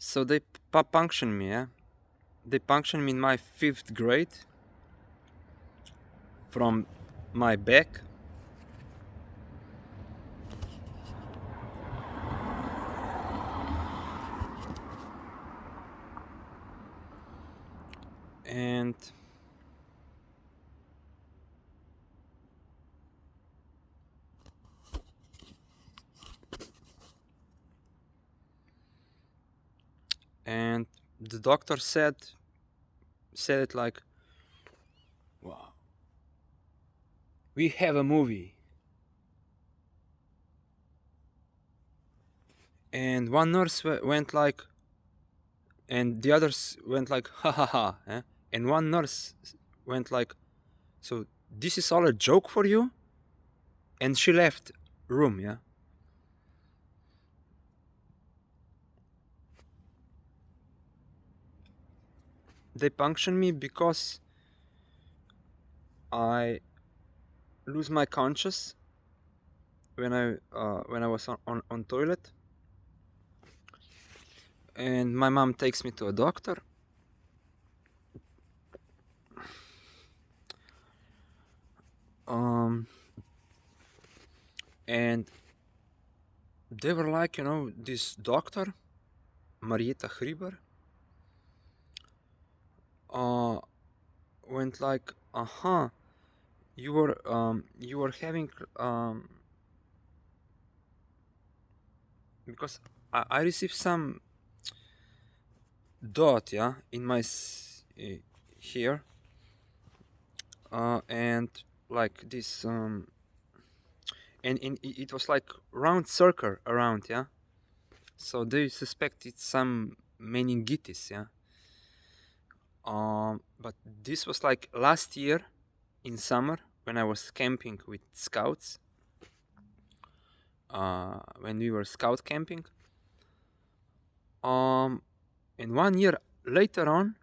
So they punctured me, yeah. They punctured me in my 5th grade from my back, and and the doctor said it like, "Wow, we have a movie." And one nurse went like, and the others went like, "Ha ha ha," eh? And one nurse went like, "So this is all a joke for you?" And she left room, yeah. They punctured me because I lose my conscious when I was on toilet, and my mom takes me to a doctor. Um, and they were like, this doctor, Marietta Hriber, uh, went like, you were having because I received some dot, yeah, in my here, and like this, and it was like round circle around, yeah. So they suspected some meningitis, yeah. But this was like last year in summer when I was camping with scouts. When we were scout camping, um, and 1 year later on,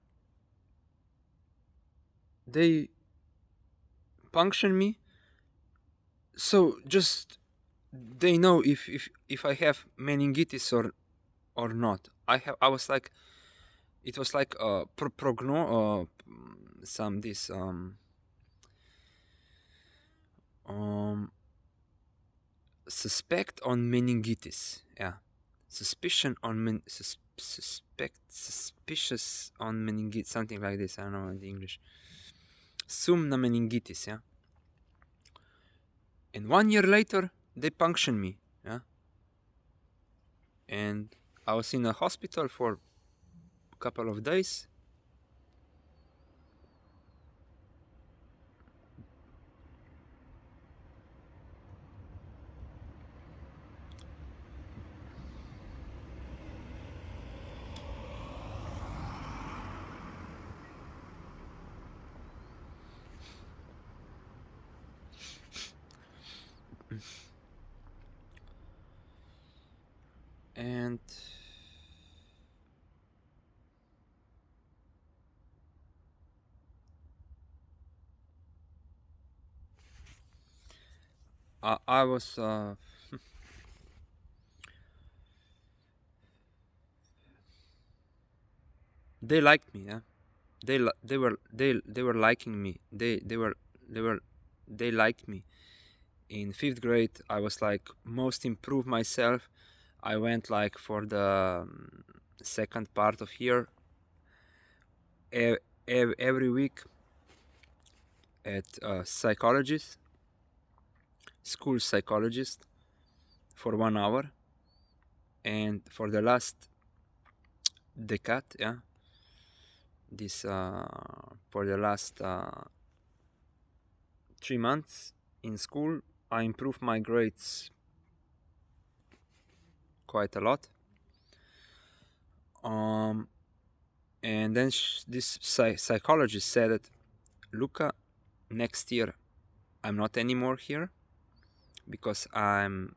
they punctured me. So just they know if I have meningitis or not. I was like, it was like some this um suspect on meningitis, yeah. Suspicion on suspicious on meningitis, something like this. I don't know in the English. Sumna meningitis, yeah. And 1 year later, they punctured me, yeah. And I was in a hospital for a couple of days. And I was they liked me, yeah. They were liking me. They liked me. In 5th grade, I was like most improved myself. I went like for the second part of year every week at psychologist, school psychologist, for 1 hour. And for the last decade, yeah, this for the last 3 months in school, I improved my grades quite a lot. Um, and then this psychologist said that, Luca, next year I'm not anymore here because I'm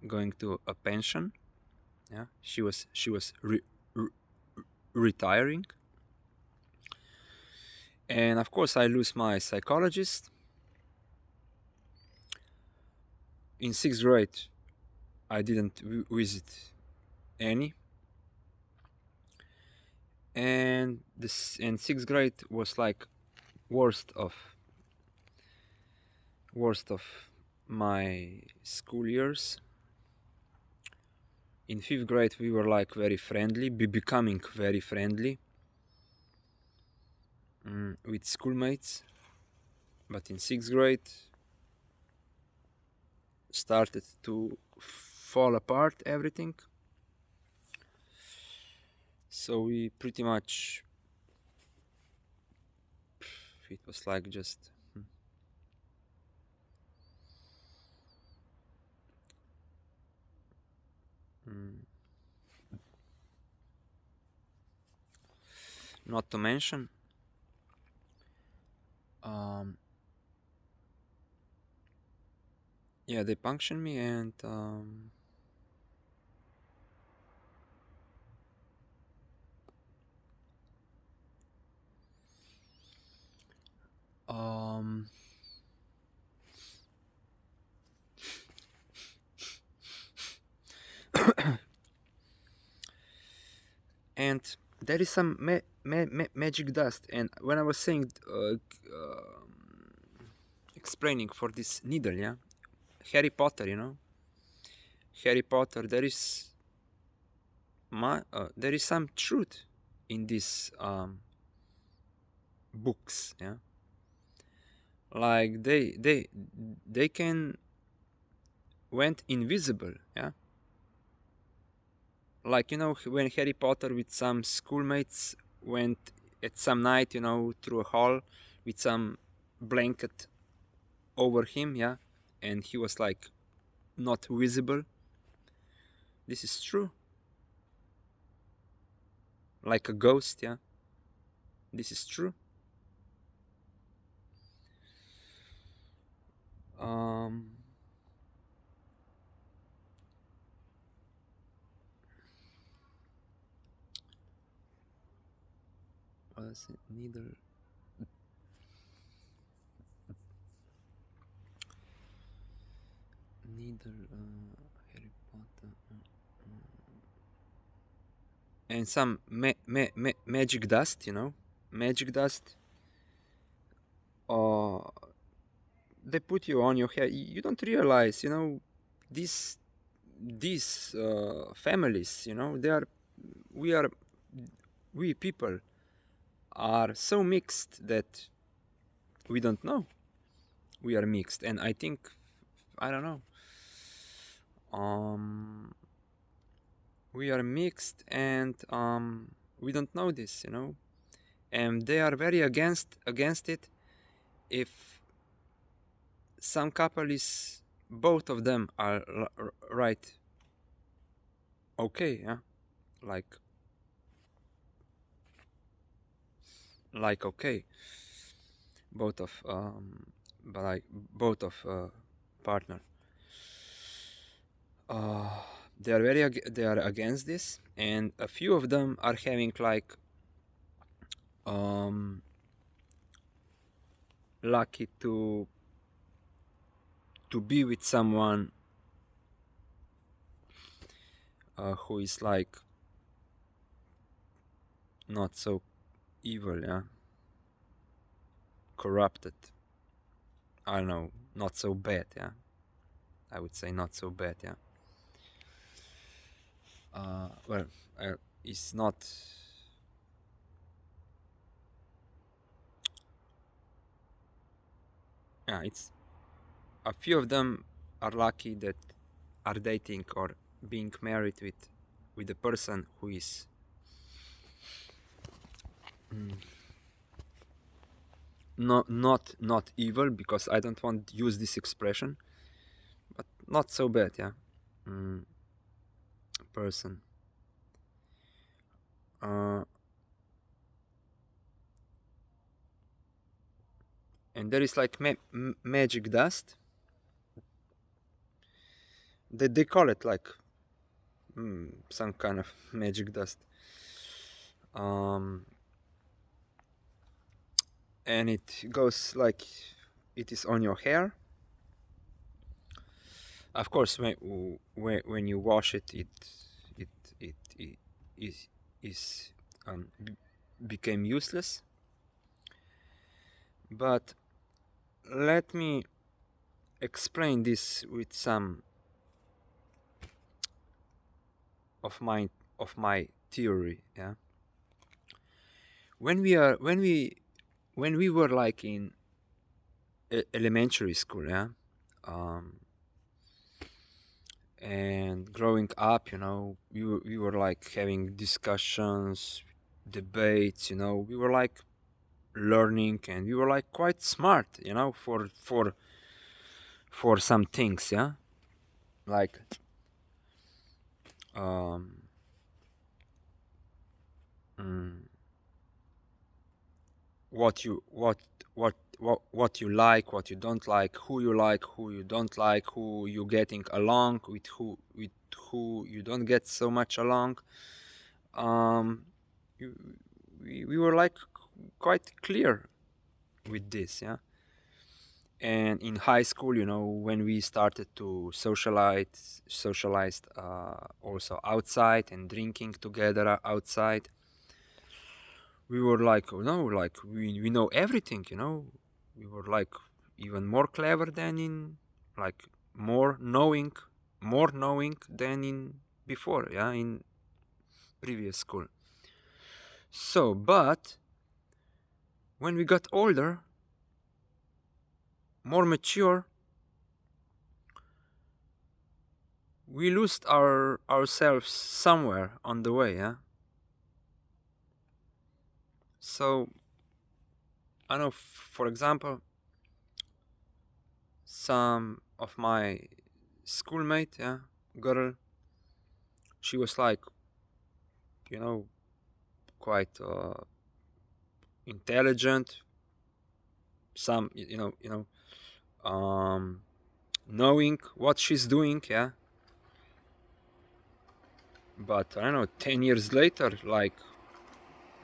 going to a pension. Yeah, she was re- retiring, and of course I lose my psychologist. In 6th grade, I didn't visit any. and this in sixth grade was like worst of my school years. In fifth grade we were like very friendly, becoming very friendly with schoolmates, but in sixth grade started to fall apart everything. So we pretty much, it was like just not to mention yeah, they punctured me, and um and there is some magic dust. And when I was saying explaining for this needle, yeah, Harry Potter, you know, Harry Potter, there is some truth in these books, yeah. Like they can went invisible, yeah. Like, you know, when Harry Potter with some schoolmates went at some night, you know, through a hall with some blanket over him, yeah, and he was like not visible. This is true. Like a ghost, yeah. This is true. Um, what is it? Harry Potter, and some magic dust, you know, magic dust. Uh, they put you on your head. You don't realize, you know, these families, you know, we are we people are so mixed that we don't know we are mixed. And I think, I don't know, um we are mixed, and we don't know this, you know, and they are very against it if some couple is both of them are right, okay, yeah, like okay, both of but like both of partner, uh they are against this, and a few of them are having like um lucky to be with someone who is like not so evil, yeah, corrupted, I don't know, not so bad, yeah, I would say not so bad, yeah. Well, it's not, yeah, it's a few of them are lucky that are dating or being married with a person who is not evil, because I don't want to use this expression, but not so bad, yeah, person. Uh, and there is like magic dust. They call it like some kind of magic dust. Um, and it goes like, it is on your hair. Of course, when you wash it, it is became useless. But let me explain this with some of my theory. Yeah, when we were like in elementary school, yeah, um, and growing up, we were like having discussions, debates, we were like learning, and we were like quite smart, for some things, yeah, like um mm, what you what you like, what you don't like, who you don't like, who you getting along with, who you don't get so much along. um you, we were like quite clear with this, yeah. And in high school, when we started to socialized also outside and drinking together outside, we were like, oh no, like we know everything, we were like even more clever than in, like, more knowing than in before, yeah, in previous school. So but when we got older, more mature, we lost ourselves somewhere on the way, yeah. So I know, for example, some of my schoolmate, yeah, girl, she was like, you know quite intelligent, some knowing what she's doing, yeah. But I don't know, 10 years later, like,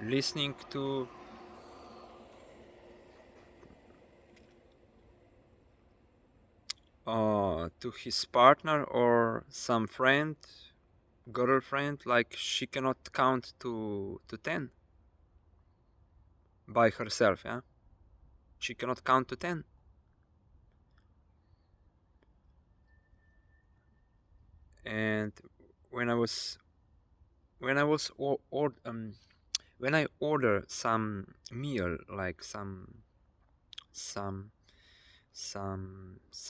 listening to his partner or some friend, girlfriend, like, she cannot count to 10 by herself, yeah. She cannot count to 10. And when I was when I was when I order some meal, like some some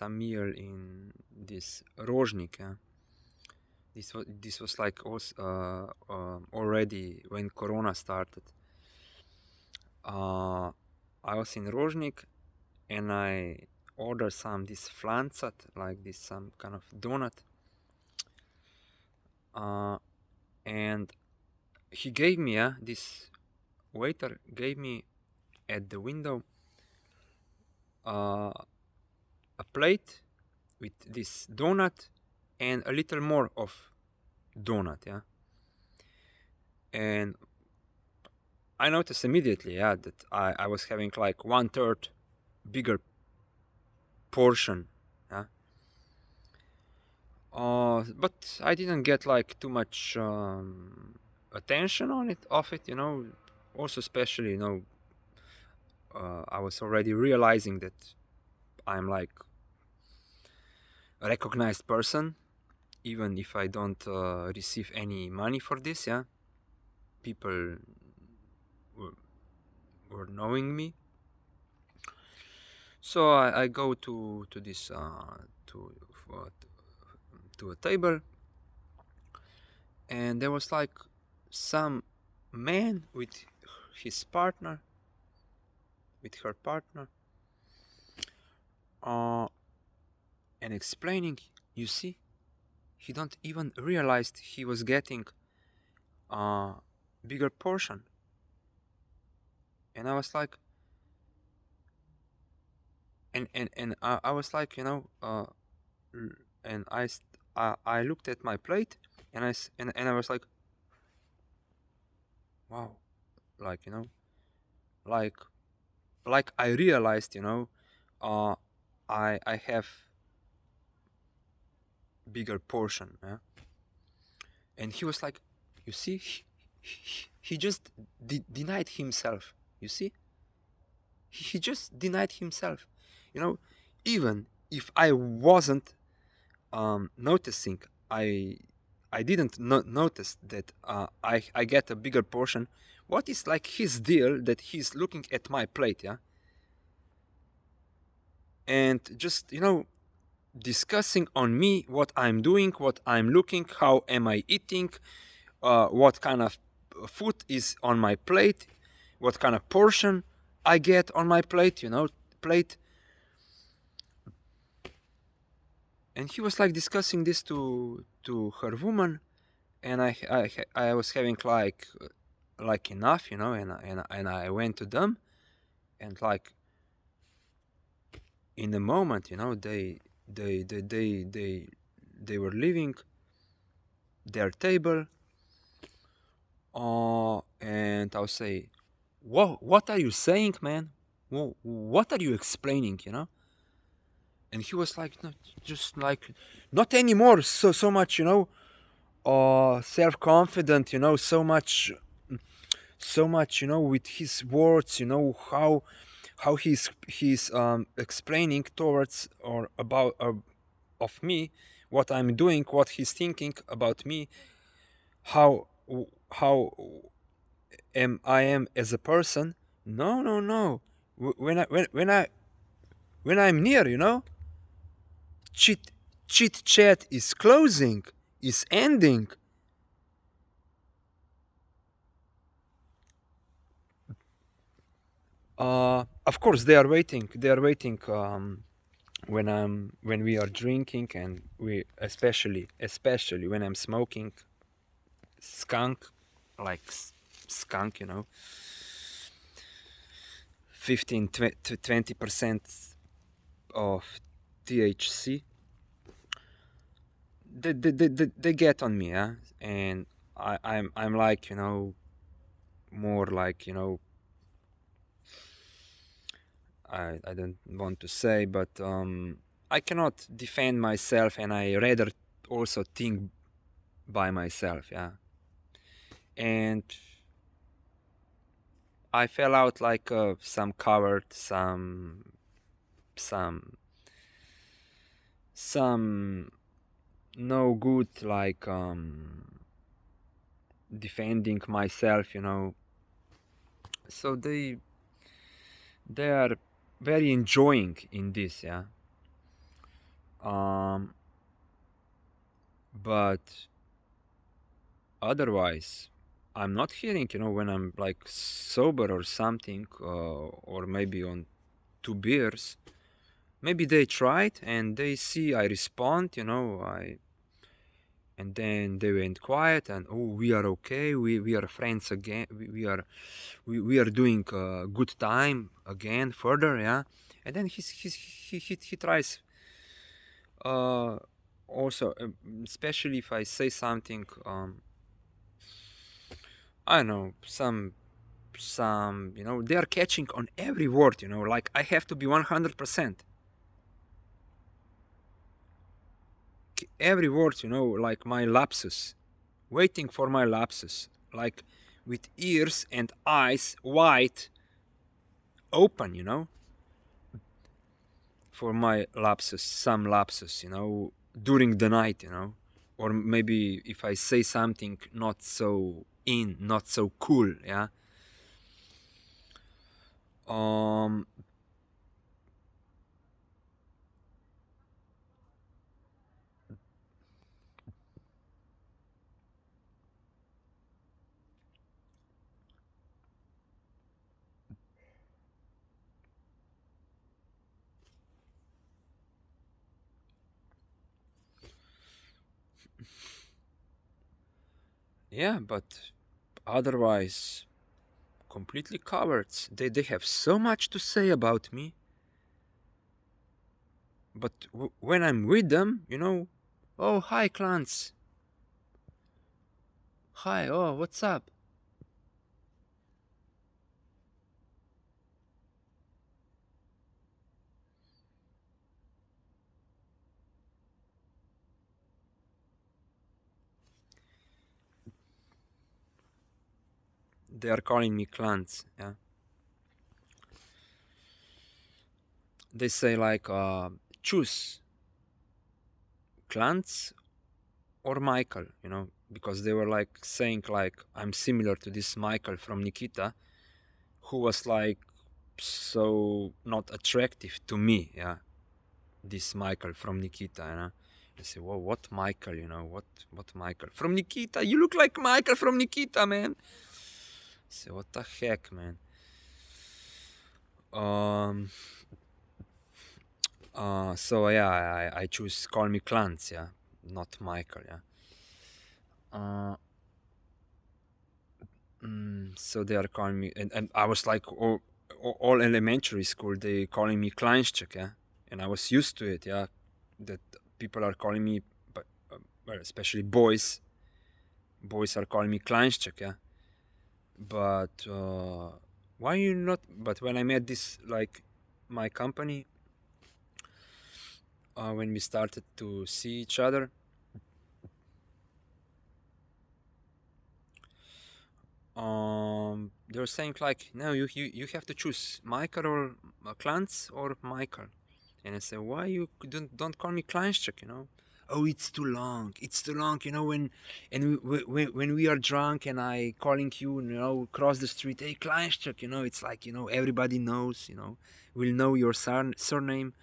meal in this Rozhnik, yeah. This was like also already when Corona started. Uh, I was in Rozhnik, and I ordered some this flancet, like this some kind of donut. And he gave me, this waiter gave me at the window uh, a plate with this donut and a little more of donut, yeah. And I noticed immediately, yeah, that I was having like 1/3 bigger portion, yeah. But I didn't get like too much attention on it of it, also especially, I was already realizing that I'm like a recognized person, even if I don't receive any money for this, yeah. People were, were knowing me. So I go to this uh, to a table, and there was like some man with his partner, with her partner, uh, and explaining. You see, he don't even realized he was getting a bigger portion, and I was like, and I was like, and I looked at my plate, and and I was like, wow, like, like I realized, uh, I have bigger portion, yeah? And he was like, you see, he just denied himself. You see, he just denied himself. You know, even if I wasn't noticing, I I didn't notice that I get a bigger portion. What is like his deal that he's looking at my plate, yeah, and just discussing on me what I'm doing, what I'm looking, how am I eating, what kind of food is on my plate, what kind of portion I get on my plate, plate. And he was like discussing this to her woman, and I was having like enough, and I went to them, and like in the moment, they were leaving their table, and I'll say, "Whoa, what are you saying, man? Whoa, what are you explaining?" And he was like, "No, just like not anymore. So much, self-confident, so much, with his words, how he's explaining towards or about of me, what I'm doing, what he's thinking about me, how how am I am as a person. No, no, no. When I'm near, chit chit chat is closing, is ending. Of course, they are waiting. They are waiting when we are drinking, and we especially when I'm smoking skunk, like skunk, 15 to 20% of THC. They get on me, yeah, and I'm like, more like, I don't want to say, but I cannot defend myself, and I rather also think by myself, yeah. And I fell out like some coward, some some no good, like defending myself, So they are very enjoying in this, yeah. Um, but otherwise, I'm not hearing, when I'm like sober or something, or maybe on 2 beers. Maybe they tried and they see I respond, and then they went quiet, and oh, we are okay, we are friends again, we are doing a good time again further, yeah. And then he tries, uh also, especially if I say something, I don't know, some, they are catching on every word, like I have to be 100%. Every word, like my lapsus, waiting for my lapsus, like with ears and eyes wide open, for my lapsus, some lapsus, during the night, or maybe if I say something not so not so cool, yeah. Um, yeah, but otherwise, completely cowards. They have so much to say about me, but when I'm with them, oh, hi, Clance. Hi, oh, what's up? they are calling me Clance. Yeah, they say like choose Clance or Michael, you know, because they were like saying like I'm similar to this Michael from Nikita, who was like so not attractive to me. Yeah, this Michael from Nikita, you know. I say, well, what Michael, you know, what Michael from Nikita? You look like Michael from Nikita, man. I say, what the heck, man? Um. So yeah, I choose call me Clance, yeah, not Michael, yeah. Uh. So they are calling me, and I was like, all elementary school they calling me Kleinschek, yeah, and I was used to it, yeah, that people are calling me, but well, especially boys are calling me Kleinschek, yeah. But why you not? But when I met this like my company, when we started to see each other, they were saying like, no, you have to choose Michael or Klantz or Michael. And I said, why you don't call me Kleinschek, you know? Oh, it's too long. It's too long, you know. When we are drunk and I calling you, you know, cross the street, hey Kleinschek, you know, it's like, you know, everybody knows, you know, will know your surname.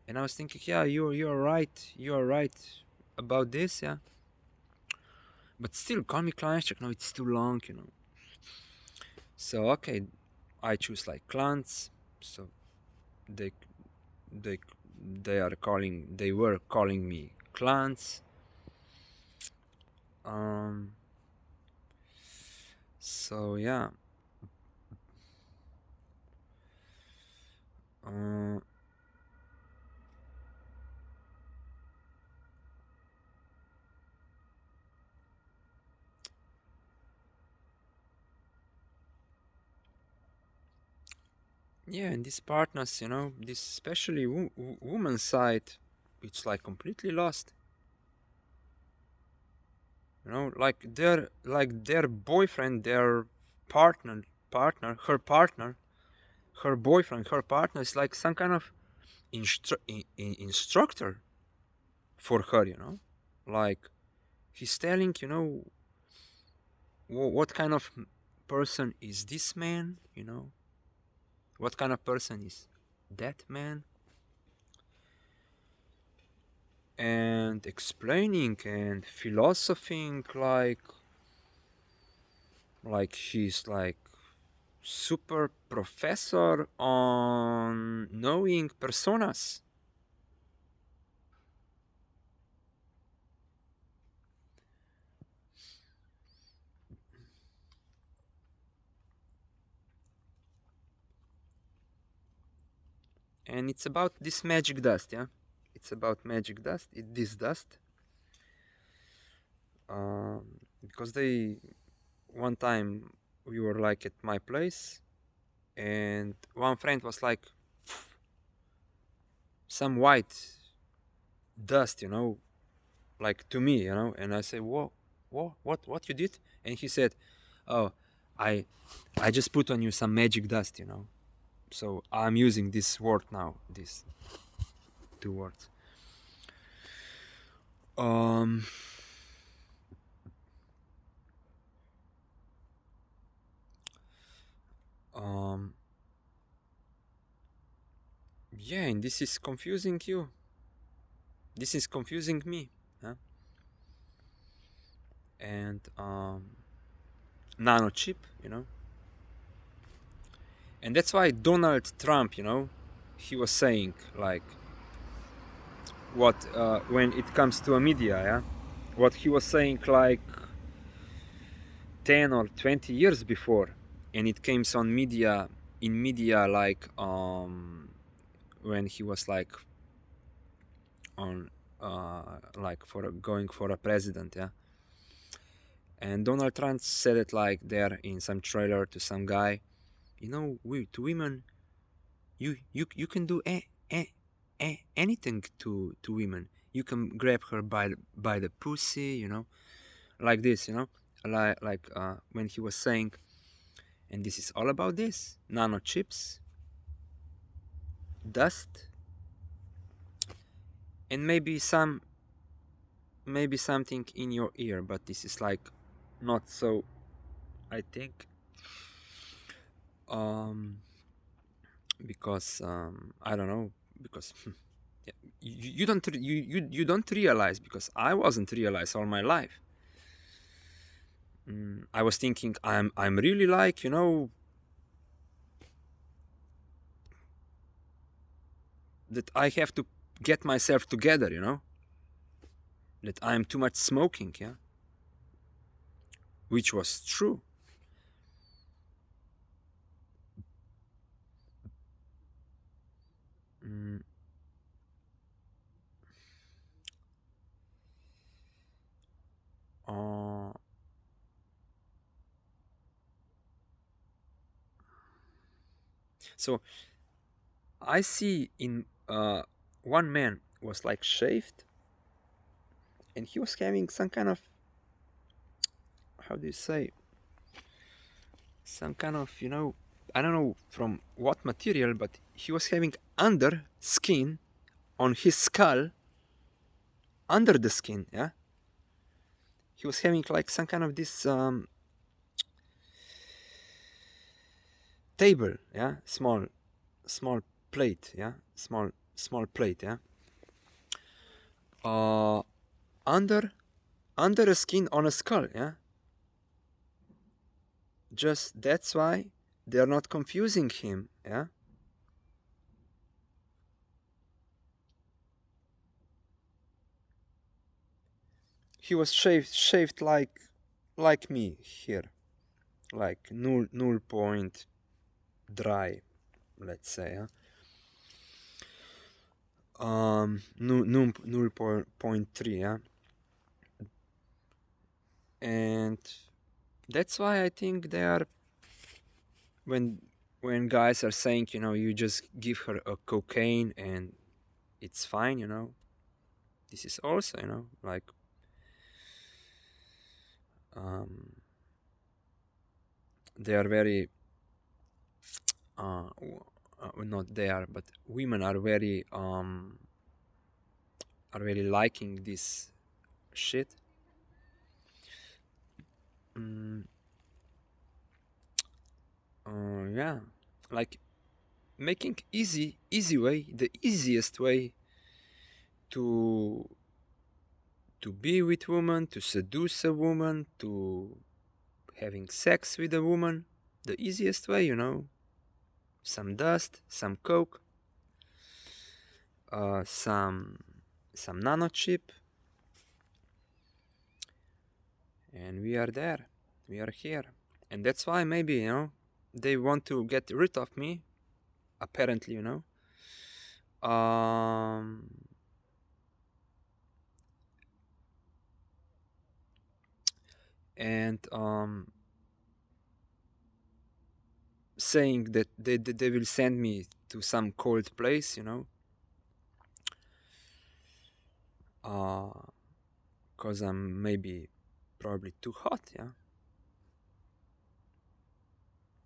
And I was thinking, yeah, you're right about this, yeah. But still, call me Kleinschek. No, it's too long, you know. So okay, I choose like Klantz. So they they they were calling me Clance. Um, so yeah. Uh, yeah, and these partners, you know, this especially woman side, it's like completely lost. You know, like their boyfriend, their partner, her boyfriend, her partner is like some kind of instructor for her, you know, like he's telling, you know, what kind of person is this man, you know, what kind of person is that man, and explaining and philosophing like she's like super professor on knowing personas. And it's about this magic dust, yeah, it's about magic dust, this dust, um, because they one time we were like at my place and one friend was like some white dust, you know, like to me, you know, and I say, whoa, what you did? And he said, oh, i I just put on you some magic dust, you know, so I'm using this word now, these two words. um um yeah, and this is confusing you, this is confusing me, huh? And nano chip, you know, and that's why Donald Trump, you know, he was saying like what when it comes to a media, yeah, what he was saying like 10 or 20 years before, and it came on media, in media like when he was like on like for going for a president, yeah. And Donald Trump said it like there in some trailer to some guy, you know, we to women, you can do anything to women. You can grab her by the pussy, you know, like this, you know, like when he was saying. And this is all about this: nano chips, dust, and maybe something in your ear, but this is like not so, I think, because I don't know, because yeah, you don't realize, because I wasn't realize all my life. I was thinking I'm really like, that I have to get myself together, that I'm too much smoking, yeah, which was true. Mm, uh, so I see in one man was like shaved, and he was having some kind of, how do you say, some kind of, I don't know from what material, but he was having under skin on his skull, under the skin, yeah. He was having like some kind of this table, yeah, small plate, yeah, small plate, yeah, uh, under a skin on a skull, yeah. Just that's why they're not confusing him, yeah. He was shaved like me here, like null point dry, let's say, yeah. Null point 3, yeah. And that's why I think they are, when guys are saying, you just give her a cocaine and it's fine, this is also, like, um, they are very not they are, but women are very liking this shit. mm, yeah, like making easy way, the easiest way to be with woman, to seduce a woman, to having sex with a woman, the easiest way, some dust, some coke, some nano chip, and we are there, we are here. And that's why maybe, they want to get rid of me, apparently, um and saying that they will send me to some cold place, because I'm maybe probably too hot, yeah.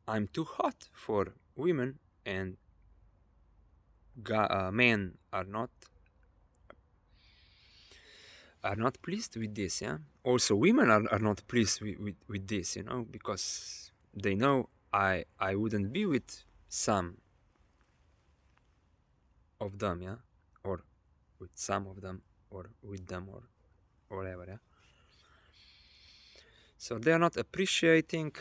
I'm too hot for women, and men are not pleased with this, yeah. Also women are not pleased with this, because they know I wouldn't be with some of them, yeah, or with some of them, or with them, or whatever, yeah. So they are not appreciating,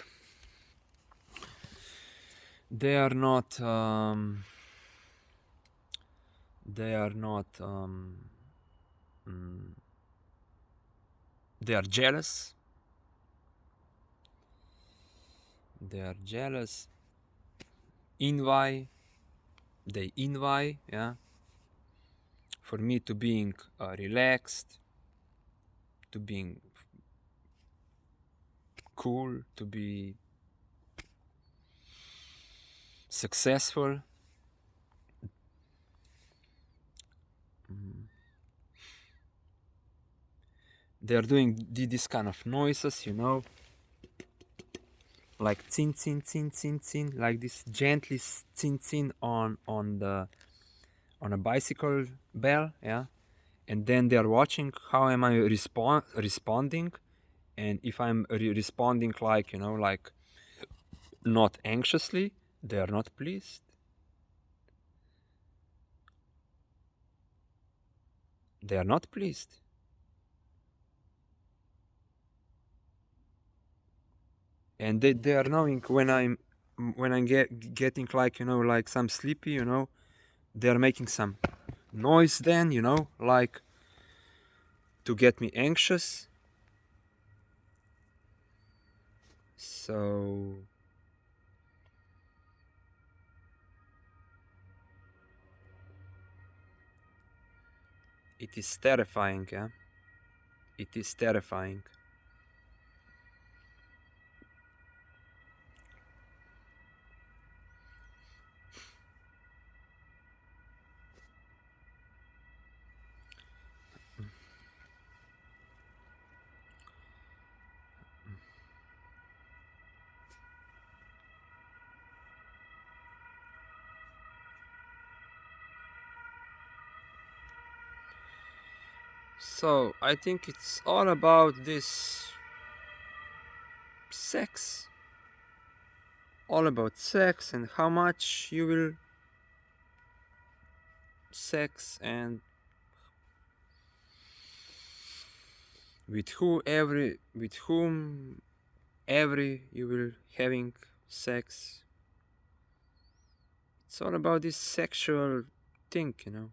they are not they are not mm, they are jealous, envy, they envy, yeah, for me to being relaxed, to being cool, to be successful. Mm. They are doing this kind of noises, like tsin tsin tsin tsin tsin, like this gently tsin tsin on a bicycle bell, yeah. And then they are watching how am I responding, and if I'm responding like, you know, like not anxiously, they are not pleased. They are not pleased. And they are knowing when I'm getting like, you know, like some sleepy, you know, they are making some noise then, you know, like to get me anxious. So it is terrifying, yeah. It is terrifying. So I think it's all about this sex. All about sex and how much you will sex and with whom every you will having sex. It's all about this sexual thing, you know.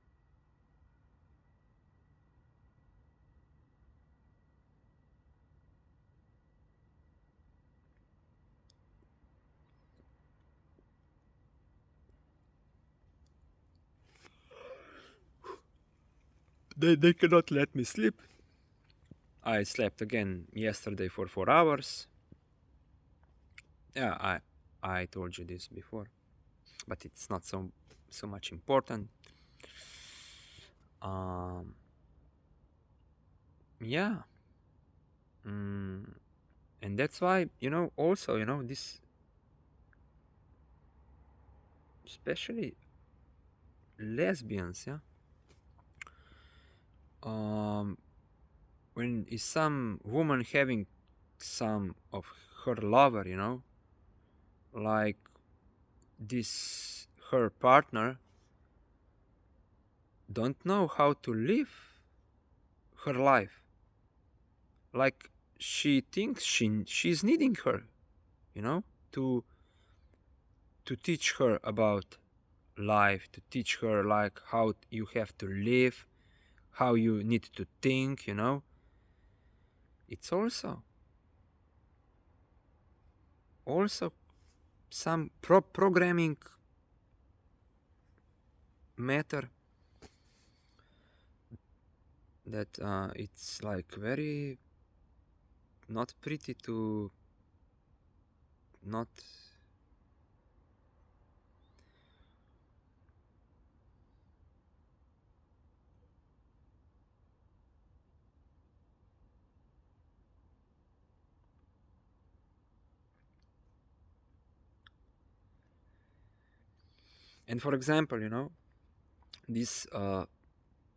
They cannot let me sleep. I slept again yesterday for 4 hours. Yeah, I told you this before, but it's not so much important. Um, yeah, mm, and that's why, you know, also, you know, this especially lesbians, yeah. Um, when is some woman having some of her lover, you know, like this her partner don't know how to live her life, like she thinks she's needing her, you know, to teach her about life, to teach her like how you have to live, how you need to think, you know. It's also some programming matter that it's like very not pretty to not. And for example, you know, this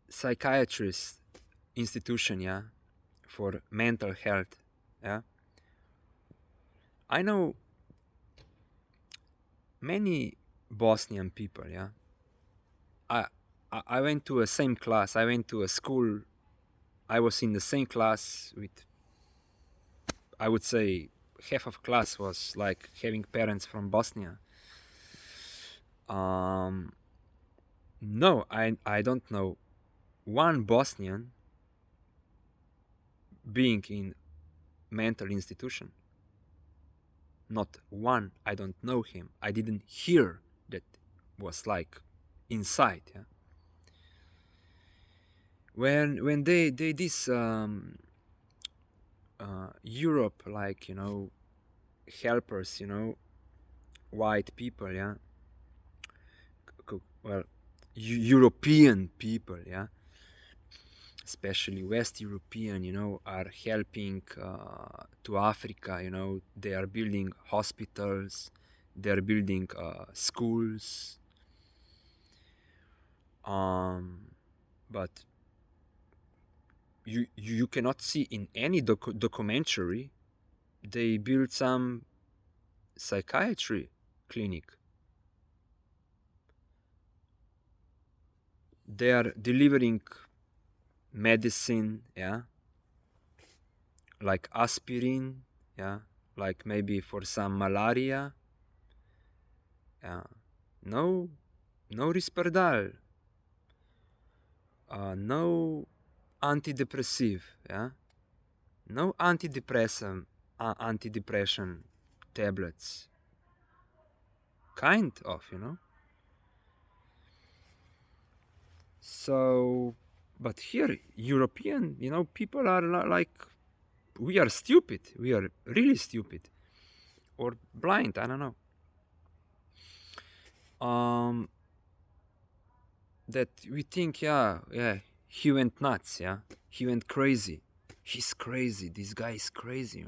psychiatrist institution, yeah, for mental health, yeah. I know many Bosnian people, yeah. I I went to a same class. I went to a school. I was in the same class with, I would say, half of class was like having parents from Bosnia. Um, no, I don't know one Bosnian being in mental institution. Not one. I don't know him. I didn't hear that was like inside. Yeah? When they this Europe, like, you know, helpers, you know, white people, yeah, well, European people, yeah, especially West European, are helping to Africa. They are building hospitals, they are building schools. But you cannot see in any documentary they build some psychiatry clinic. They are delivering medicine, yeah, like aspirin, yeah, like maybe for some malaria, yeah. No, no Risperdal, no antidepressive, yeah, no antidepressant tablets, kind of. So, but here, European, people are like, we are stupid. We are really stupid or blind. I don't know. That we think, yeah, he went nuts. Yeah, he went crazy. He's crazy. This guy is crazy.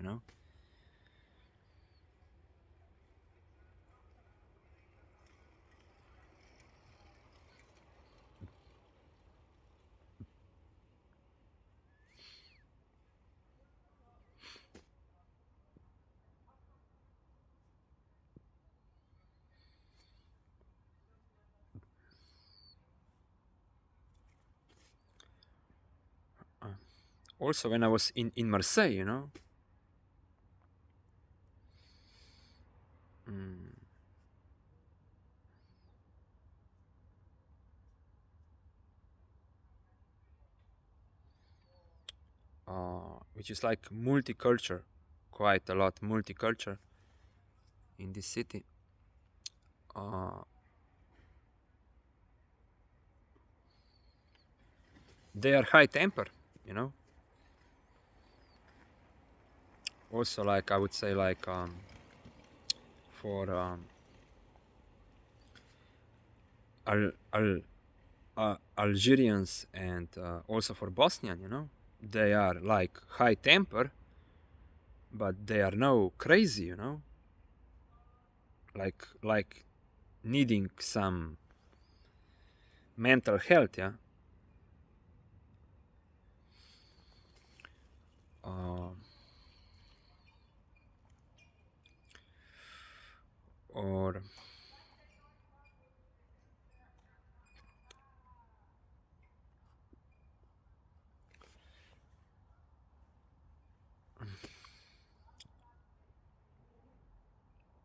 Uh, Also, when I was in Marseille. Mm, which is like multicultural, quite a lot multicultural in this city. Uh, they are high temper, you know. Also, like I would say, like for Al- Al- Algerians and also for Bosnian, they are like high temper, but they are no crazy, like needing some mental health, yeah. Uh, or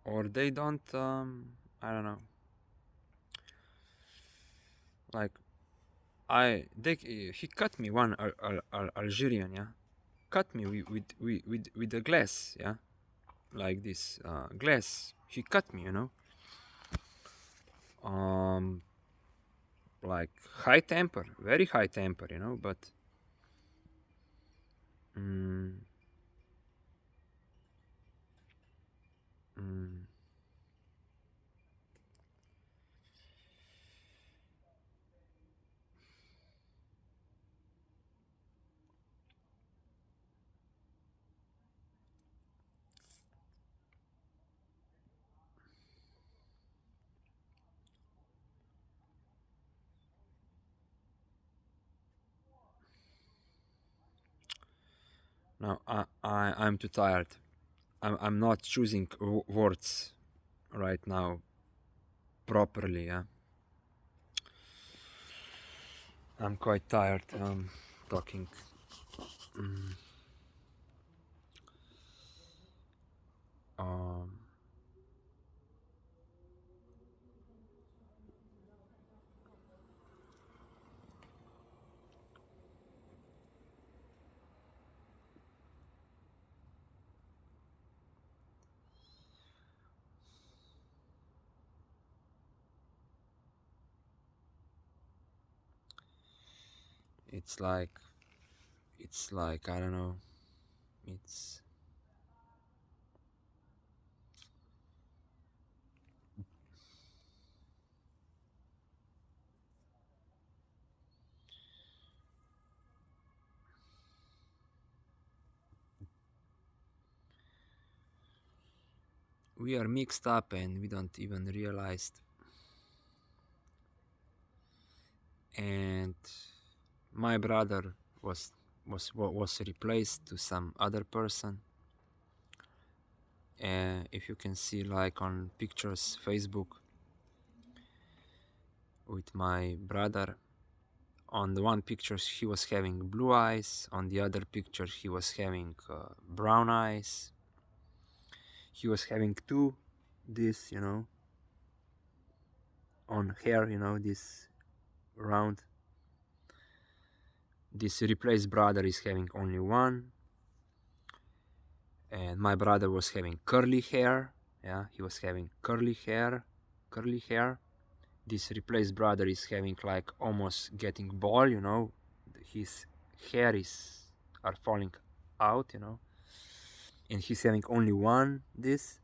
or they don't. I don't know. Like he cut me one Algerian, yeah, cut me with a glass, yeah, like this glass. He cut me. Um, like high temper, very high temper. But mm, mm, no, I'm too tired. I'm not choosing words right now properly. Yeah, I'm quite tired. Talking. Mm, um, it's like I don't know. It's we are mixed up and we don't even realize. And my brother was replaced to some other person. And if you can see, like on pictures Facebook with my brother, on the one picture he was having blue eyes, on the other picture he was having brown eyes. He was having two this, on hair, this round. This replaced brother is having only one. And my brother was having curly hair. Yeah, he was having curly hair. This replaced brother is having like almost getting bald, his hair are falling out, and he's having only one this.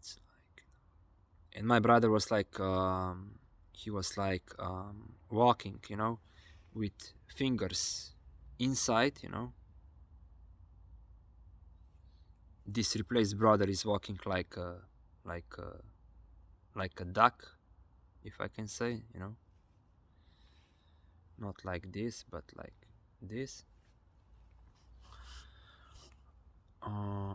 It's like, and my brother was like he was like walking, with fingers inside, this replaced brother is walking like like a, like a duck, if I can say, not like this, but like this. Uh,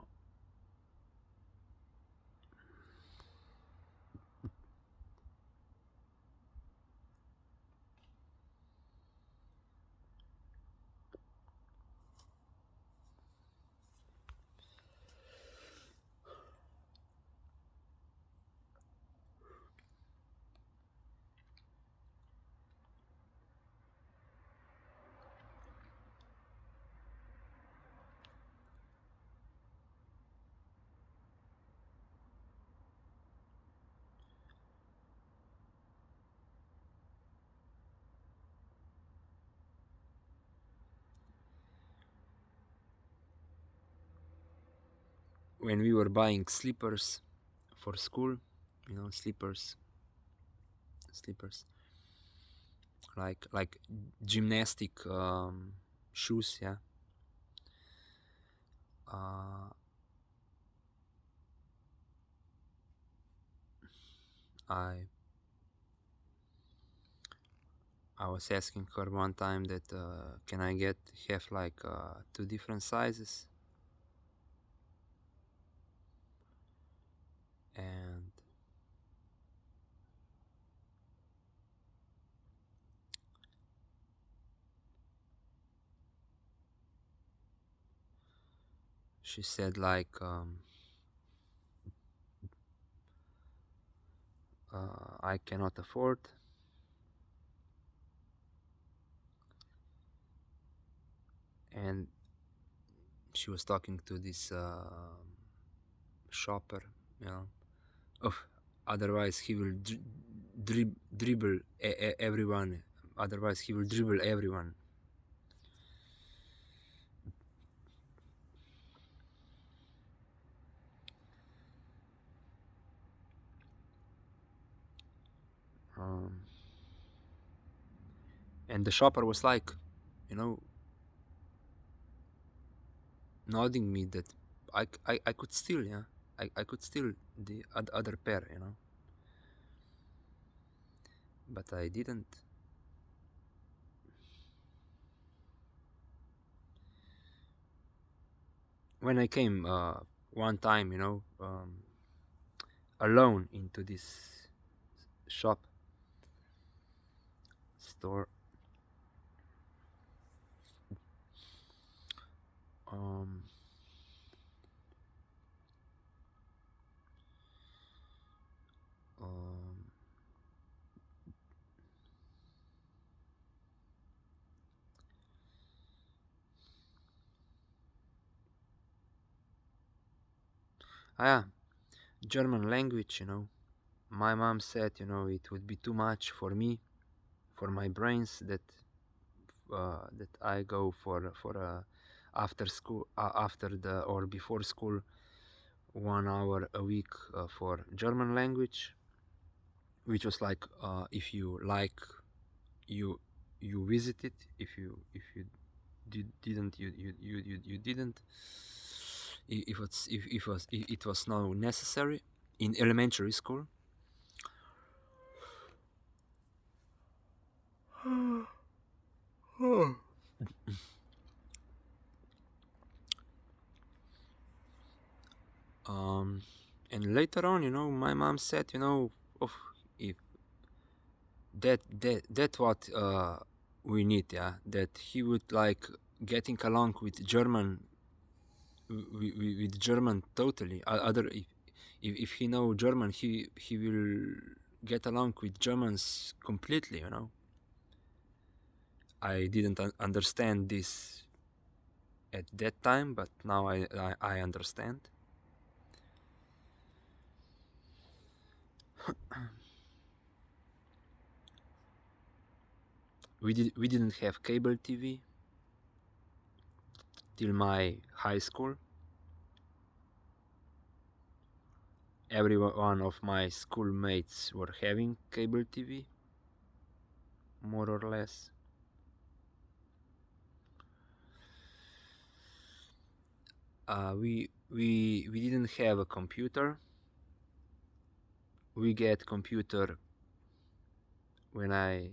when we were buying slippers for school, slippers, like gymnastic shoes, yeah. Uh, I I was asking her one time that can I have like two different sizes, and she said like I cannot afford. And she was talking to this shopper, you know. Oh, otherwise he will dribble everyone. Otherwise he will dribble everyone. And the shopper was like, you know, nodding me that I could steal, yeah. I could steal the other pair, but I didn't. When I came one time, alone into this shop store, um, um, yeah, German language, my mom said, it would be too much for me, for my brains, that I go for after school, after the or before school, 1 hour a week for German language, which was like if you like, you you visit it. If you didn't, you didn't. if it was now necessary in elementary school. Um, and later on, my mom said, oh, if that what we need, yeah, that he would like getting along with German, with German totally. Other if he know German, he will get along with Germans completely. I didn't understand this at that time, but now I understand. We didn't have cable TV till my high school. Every one of my schoolmates were having cable TV, more or less. We didn't have a computer. We get computer when I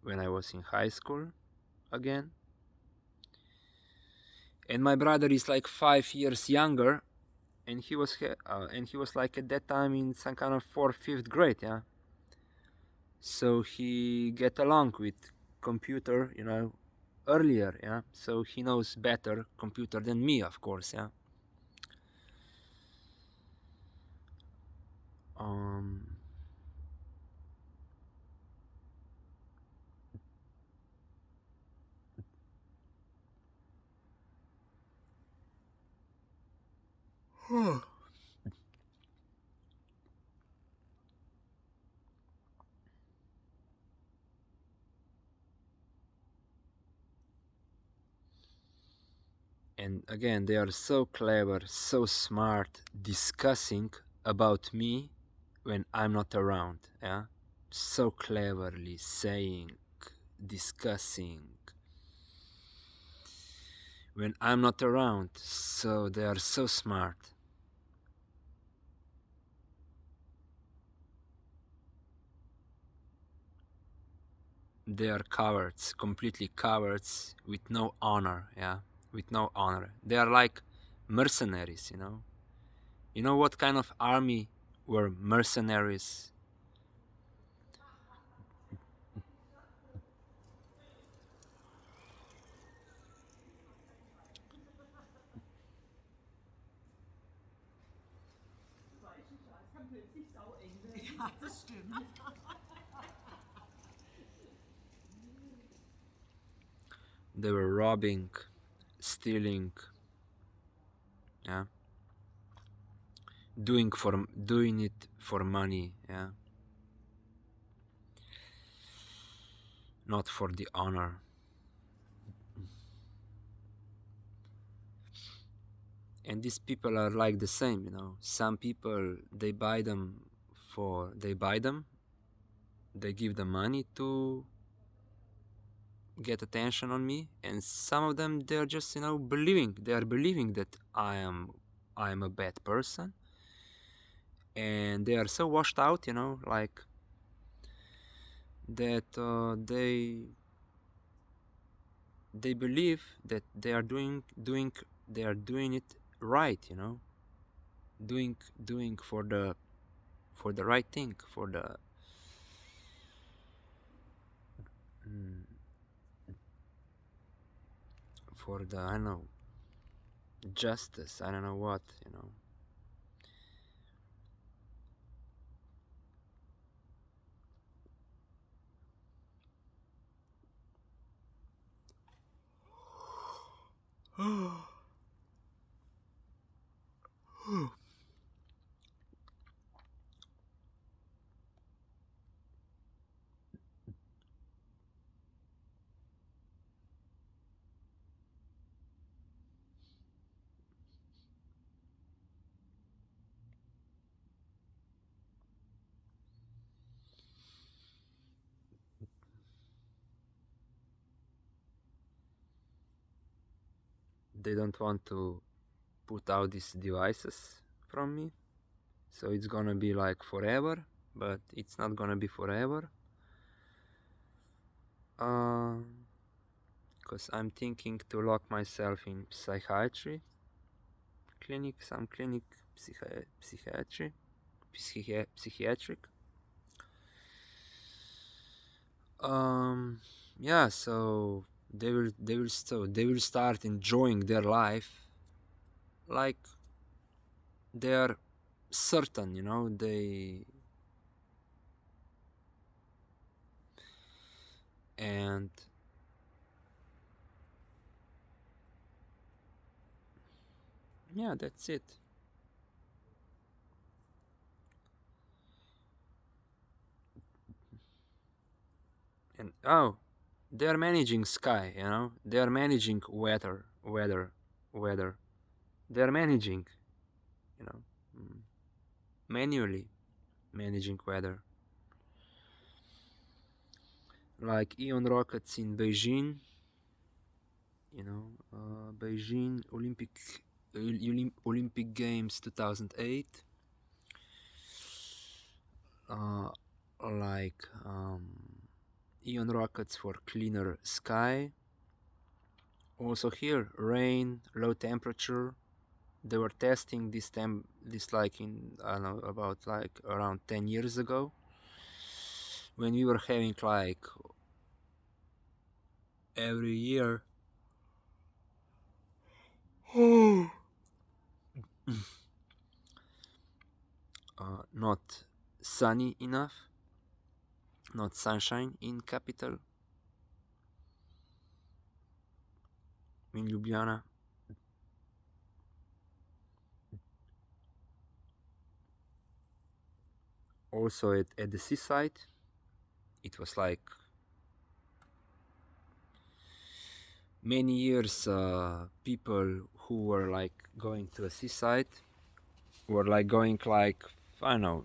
was in high school again. And my brother is like 5 years younger, and he was like at that time in some kind of 4th, 5th grade, yeah. So he get along with computer, earlier, yeah. So he knows better computer than me, of course, yeah. Um, and again, they are so clever, so smart, discussing about me when I'm not around, yeah. So cleverly saying, discussing when I'm not around. So they are so smart. They are cowards, completely cowards, with no honor, yeah, with no honor. They are like mercenaries, You know what kind of army were mercenaries? Ja, das stimmt. They were robbing, stealing, yeah, doing it for money, yeah, not for the honor. And these people are like the same, Some people they buy them, they give them money to get attention on me, and some of them they're just they are believing that I am a bad person, and they are so washed out, like that they believe that they are doing it right, doing for the right thing, mm, for the, I don't know, justice, I don't know what, they don't want put out these devices from me. So it's gonna be like forever, but it's not gonna be forever. Because I'm thinking to lock myself in psychiatry clinic, some clinic, psychiatric. Yeah, so they will start enjoying their life like they are certain, you know, and yeah, that's it. And oh, they are managing sky, you know, they are managing weather. They are managing, you know, manually managing weather. Like Ion rockets in Beijing, you know, Beijing Olympic Games 2008. Like Ion rockets for cleaner sky. Also here, rain, low temperature. They were testing this like in, I don't know, about like around 10 years ago, when we were having like every year not sunny enough, not sunshine in capital, in Ljubljana. Also at the seaside, it was like many years people who were like going to a seaside were like going like, I don't know,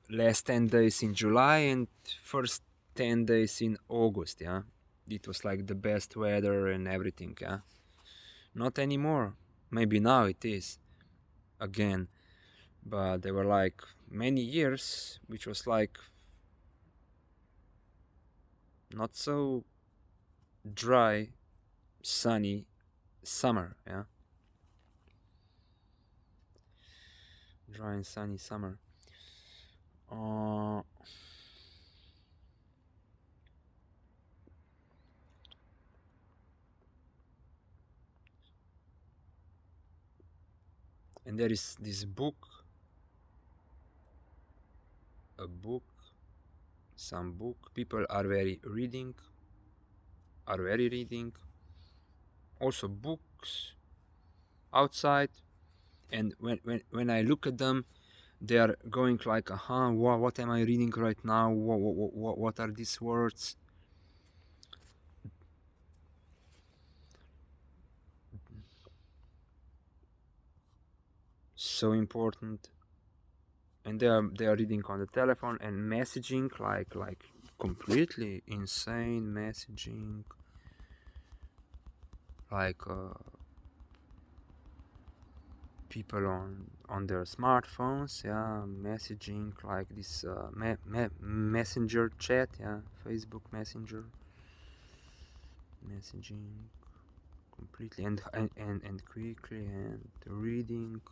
last 10 days in July and first 10 days in August. Yeah, it was like the best weather and everything. Yeah, not anymore. Maybe now it is again, but there were like many years which was like not so dry, sunny summer. Yeah, dry and sunny summer. And there is this book, some book. People are very reading. Also books outside, and when I look at them, they are going like, what am I reading right now? What are these words? So important. And they are reading on the telephone and messaging like completely insane messaging, like people on their smartphones, yeah, messaging like this messenger chat, yeah, Facebook Messenger messaging completely and quickly and reading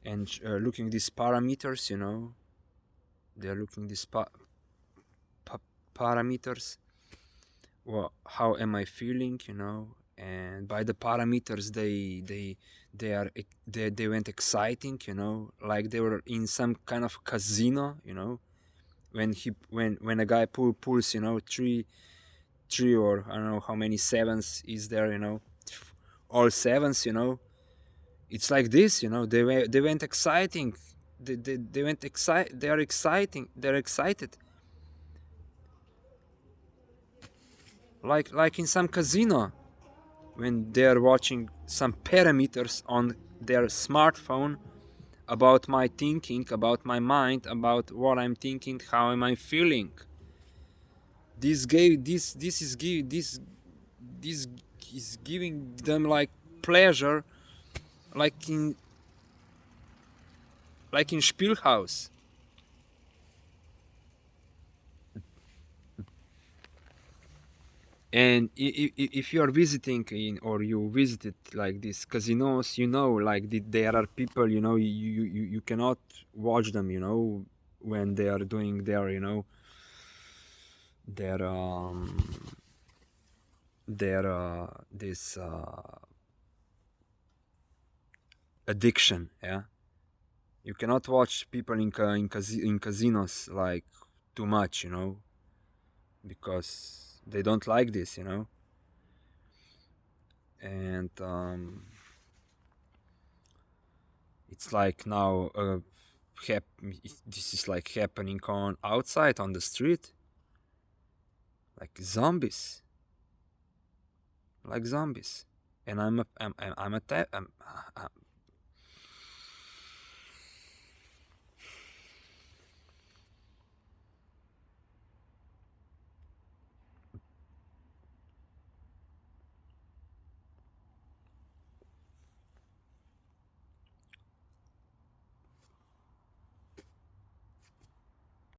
and looking these parameters, you know, they're looking these parameters. Well, how am I feeling, you know, and by the parameters they went exciting, you know, like they were in some kind of casino, you know, when a guy pulls, you know, three or I don't know how many sevens is there, you know, all sevens, you know, it's like this, you know, they went exciting, they went excite, they're excited, like in some casino, when they are watching some parameters on their smartphone about my thinking, about my mind, about what I'm thinking, how am I feeling. This is giving them like pleasure like in Spielhaus. And if you are visiting in, or you visited like these casinos, you know, like there are people, you know, you cannot watch them, you know, when they are doing their, you know, their this addiction. Yeah, you cannot watch people in casinos like too much, you know, because they don't like this, you know. And it's like now this is like happening on outside on the street, like zombies, like zombies. And I'm